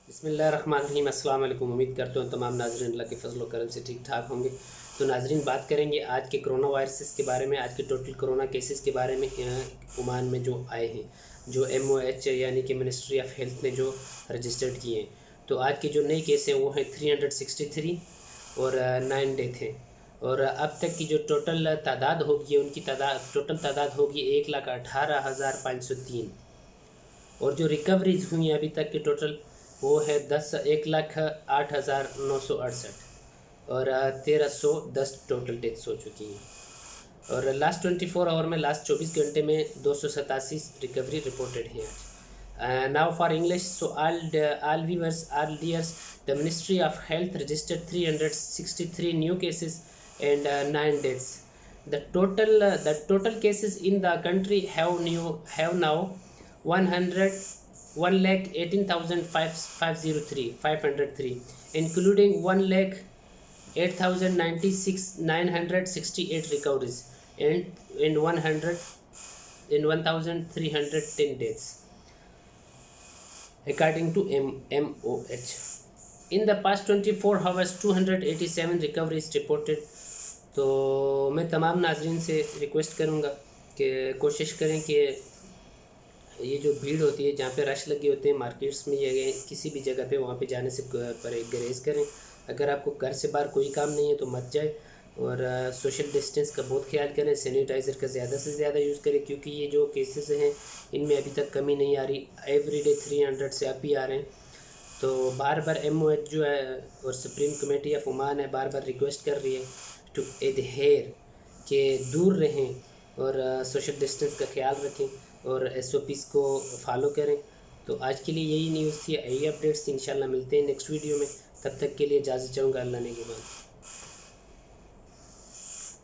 बिस्मिल्लाहिर्रहमानिर्रहीम। अस्सलाम वालेकुम। उम्मीद करता हूँ तमाम नाज़रीन अल्लाह के फजल करम से ठीक ठाक होंगे। तो नाज़रीन, बात करेंगे आज के कोरोना वायरस के बारे में, आज के टोटल कोरोना केसेस के बारे में। ओमान में जो आए हैं, जो MOH यानी कि मिनिस्ट्री ऑफ हेल्थ ने जो रजिस्टर्ड किए हैं, तो आज के जो नए केस हैं वो हैं 363 और 9 डेथ हैं। और अब तक की जो टोटल तादाद होगी, उनकी टोटल तादाद होगी 1,18,503। और जो रिकवरीज हुई अभी तक के टोटल वो है 1,08,968 और 1,310 टोटल डेथ्स हो चुकी हैं। और लास्ट 24 आवर में, लास्ट 24 घंटे में 287 रिकवरी रिपोर्टेड है आज। Now for English, so all viewers, all dears, the Ministry of Health registered 363 new cases and 9 deaths. The total cases in the country have now 118,503, including 108,096,968 recoveries and 1,310 deaths, according to MOH. In the past 24 hours, 287 recoveries reported. तो मैं तमाम नाजरीन से request करूँगा कि कोशिश करें कि ये जो भीड़ होती है, जहाँ पे रश लगे होते हैं मार्केट्स में या किसी भी जगह पे, वहाँ पे जाने से परहेज करें। अगर आपको घर से बाहर कोई काम नहीं है तो मत जाए। और सोशल डिस्टेंस का बहुत ख्याल करें। सैनिटाइज़र का ज़्यादा से ज़्यादा यूज़ करें, क्योंकि ये जो केसेस हैं इनमें अभी तक कमी नहीं आ रही। एवरीडे 300 से अप ही आ रहे हैं। तो बार बार MOH जो है और सुप्रीम कमेटी ऑफ ओमान है, बार बार रिक्वेस्ट कर रही है टू एडहेयर, के दूर रहें और सोशल डिस्टेंस का ख्याल रखें और SOPs को फॉलो करें। तो आज के लिए यही न्यूज़ थी। यही अपडेट्स इंशाल्लाह मिलते हैं नेक्स्ट वीडियो में। तब तक के लिए इजाज़त चाहूँगा। अल्लाह ने के बाद।